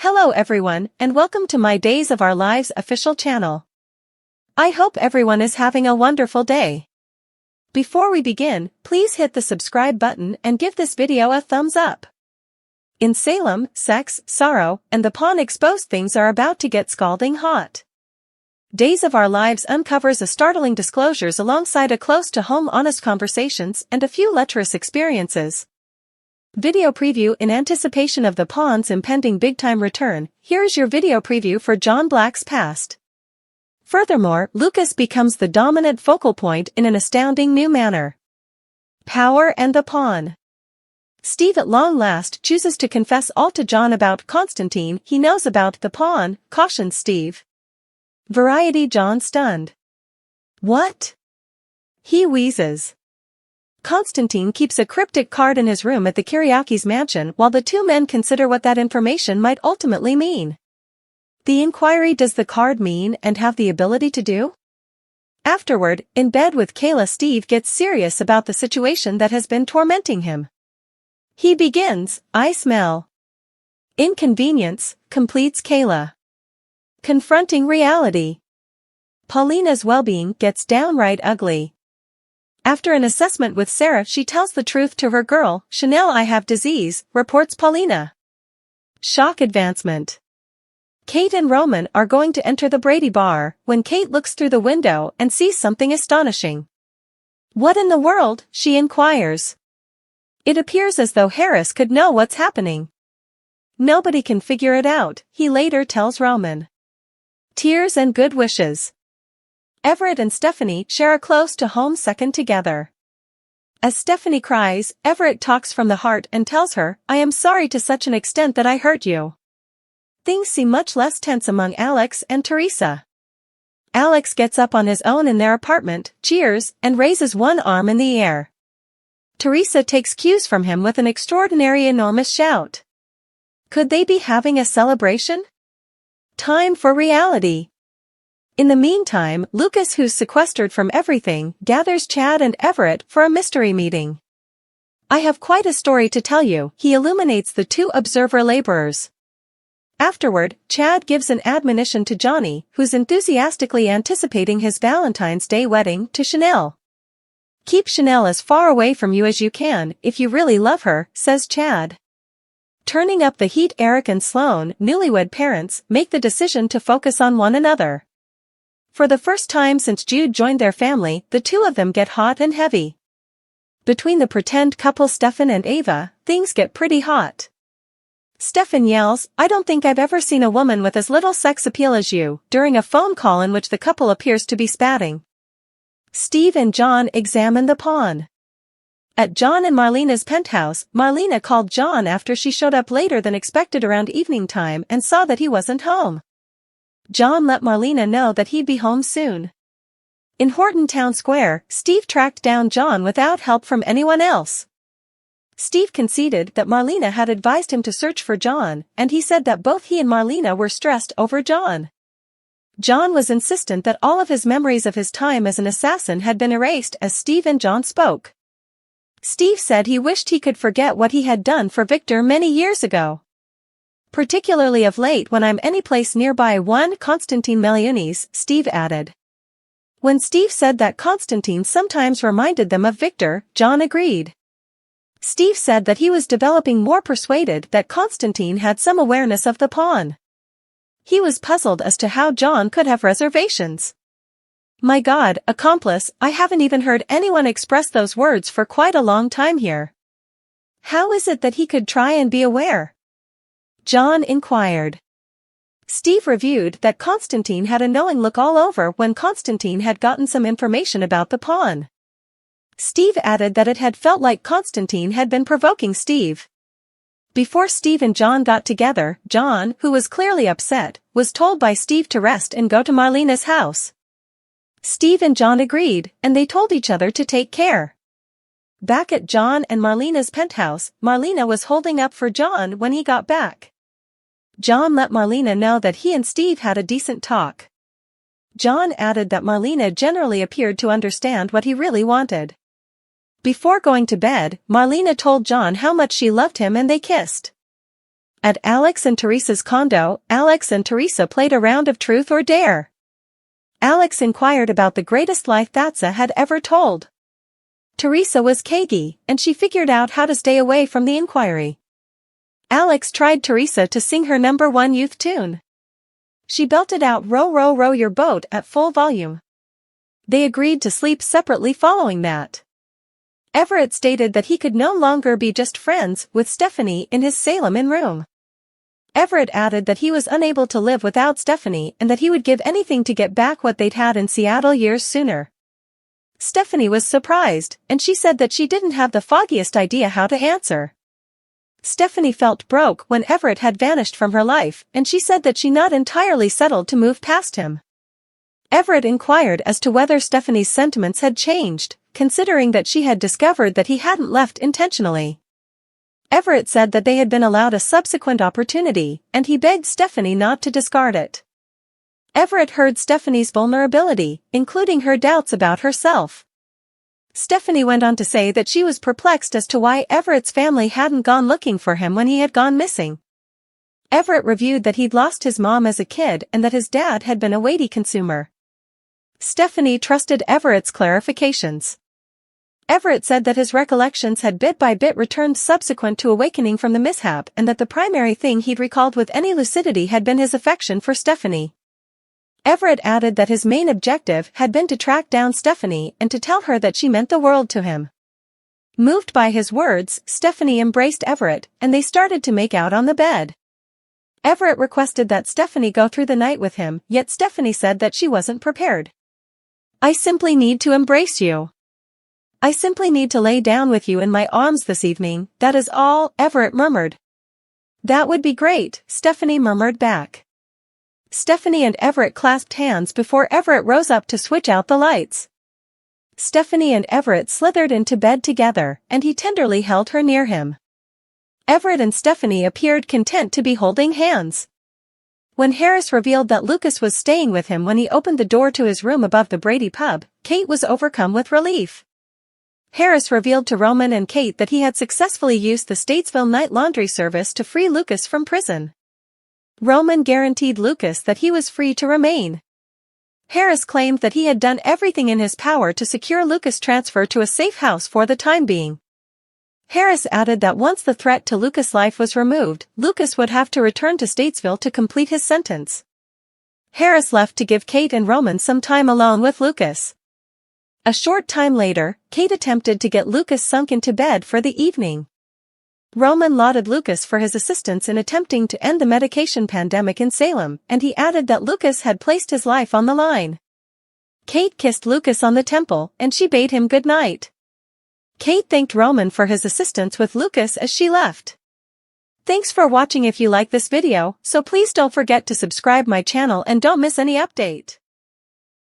Hello everyone, and welcome to my Days of Our Lives official channel. I hope everyone is having a wonderful day. Before we begin, please hit the subscribe button and give this video a thumbs up. In Salem, sex, sorrow, and the pawn exposed things are about to get scalding hot. Days of Our Lives uncovers a startling disclosures alongside a close-to-home honest conversations and a few lecherous experiences. Video preview. In anticipation of the pawn's impending big-time return, here is your video preview for John Black's past. Furthermore, Lucas becomes the dominant focal point in an astounding new manner. Power and the pawn. Steve at long last chooses to confess all to John about Constantine he knows about the pawn, cautions Steve. Variety. John stunned. What? He wheezes. Constantine keeps a cryptic card in his room at the Kyriakis mansion while the two men consider what that information might ultimately mean. The inquiry: does the card mean and have the ability to do? Afterward, in bed with Kayla, Steve gets serious about the situation that has been tormenting him. He begins, "I smell inconvenience," completes Kayla. Confronting reality. Paulina's well-being gets downright ugly. After an assessment with Sarah, she tells the truth to her girl, Chanel. "I have disease," reports Paulina. Shock advancement. Kate and Roman are going to enter the Brady bar when Kate looks through the window and sees something astonishing. "What in the world?" she inquires. It appears as though Harris could know what's happening. "Nobody can figure it out," he later tells Roman. Tears and good wishes. Everett and Stephanie share a close-to-home second together. As Stephanie cries, Everett talks from the heart and tells her, "I am sorry to such an extent that I hurt you." Things seem much less tense among Alex and Teresa. Alex gets up on his own in their apartment, cheers, and raises one arm in the air. Teresa takes cues from him with an extraordinary enormous shout. Could they be having a celebration? Time for reality. In the meantime, Lucas, who's sequestered from everything, gathers Chad and Everett for a mystery meeting. "I have quite a story to tell you," he illuminates the two observer laborers. Afterward, Chad gives an admonition to Johnny, who's enthusiastically anticipating his Valentine's Day wedding to Chanel. "Keep Chanel as far away from you as you can, if you really love her," says Chad. Turning up the heat, Eric and Sloane, newlywed parents, make the decision to focus on one another. For the first time since Jude joined their family, the two of them get hot and heavy. Between the pretend couple Stefan and Ava, things get pretty hot. Stefan yells, "I don't think I've ever seen a woman with as little sex appeal as you," during a phone call in which the couple appears to be spatting. Steve and John examine the pawn. At John and Marlena's penthouse, Marlena called John after she showed up later than expected around evening time and saw that he wasn't home. John let Marlena know that he'd be home soon. In Horton Town Square, Steve tracked down John without help from anyone else. Steve conceded that Marlena had advised him to search for John, and he said that both he and Marlena were stressed over John. John was insistent that all of his memories of his time as an assassin had been erased as Steve and John spoke. Steve said he wished he could forget what he had done for Victor many years ago. "Particularly of late when I'm any place nearby one Constantine Meliunis," Steve added. When Steve said that Constantine sometimes reminded them of Victor, John agreed. Steve said that he was developing more persuaded that Constantine had some awareness of the pawn. He was puzzled as to how John could have reservations. "My God, accomplice, I haven't even heard anyone express those words for quite a long time here. How is it that he could try and be aware?" John inquired. Steve reviewed that Constantine had a knowing look all over when Constantine had gotten some information about the pawn. Steve added that it had felt like Constantine had been provoking Steve. Before Steve and John got together, John, who was clearly upset, was told by Steve to rest and go to Marlena's house. Steve and John agreed, and they told each other to take care. Back at John and Marlena's penthouse, Marlena was holding up for John when he got back. John let Marlena know that he and Steve had a decent talk. John added that Marlena generally appeared to understand what he really wanted. Before going to bed, Marlena told John how much she loved him and they kissed. At Alex and Teresa's condo, Alex and Teresa played a round of Truth or Dare. Alex inquired about the greatest lie Thatsa had ever told. Teresa was cagey, and she figured out how to stay away from the inquiry. Alex tried Teresa to sing her #1 youth tune. She belted out "Row, row, row your boat" at full volume. They agreed to sleep separately following that. Everett stated that he could no longer be just friends with Stephanie in his Salem inn room. Everett added that he was unable to live without Stephanie and that he would give anything to get back what they'd had in Seattle years sooner. Stephanie was surprised, and she said that she didn't have the foggiest idea how to answer. Stephanie felt broke when Everett had vanished from her life, and she said that she not entirely settled to move past him. Everett inquired as to whether Stephanie's sentiments had changed, considering that she had discovered that he hadn't left intentionally. Everett said that they had been allowed a subsequent opportunity, and he begged Stephanie not to discard it. Everett heard Stephanie's vulnerability, including her doubts about herself. Stephanie went on to say that she was perplexed as to why Everett's family hadn't gone looking for him when he had gone missing. Everett reviewed that he'd lost his mom as a kid and that his dad had been a weighty consumer. Stephanie trusted Everett's clarifications. Everett said that his recollections had bit by bit returned subsequent to awakening from the mishap and that the primary thing he'd recalled with any lucidity had been his affection for Stephanie. Everett added that his main objective had been to track down Stephanie and to tell her that she meant the world to him. Moved by his words, Stephanie embraced Everett, and they started to make out on the bed. Everett requested that Stephanie go through the night with him, yet Stephanie said that she wasn't prepared. "I simply need to embrace you. I simply need to lay down with you in my arms this evening, that is all," Everett murmured. "That would be great," Stephanie murmured back. Stephanie and Everett clasped hands before Everett rose up to switch out the lights. Stephanie and Everett slithered into bed together, and he tenderly held her near him. Everett and Stephanie appeared content to be holding hands. When Harris revealed that Lucas was staying with him when he opened the door to his room above the Brady pub, Kate was overcome with relief. Harris revealed to Roman and Kate that he had successfully used the Statesville night laundry service to free Lucas from prison. Roman guaranteed Lucas that he was free to remain. Harris claimed that he had done everything in his power to secure Lucas' transfer to a safe house for the time being. Harris added that once the threat to Lucas' life was removed, Lucas would have to return to Statesville to complete his sentence. Harris left to give Kate and Roman some time alone with Lucas. A short time later, Kate attempted to get Lucas sunk into bed for the evening. Roman lauded Lucas for his assistance in attempting to end the medication pandemic in Salem, and he added that Lucas had placed his life on the line. Kate kissed Lucas on the temple, and she bade him good night. Kate thanked Roman for his assistance with Lucas as she left. Thanks for watching. If you like this video, so please don't forget to subscribe my channel and don't miss any update.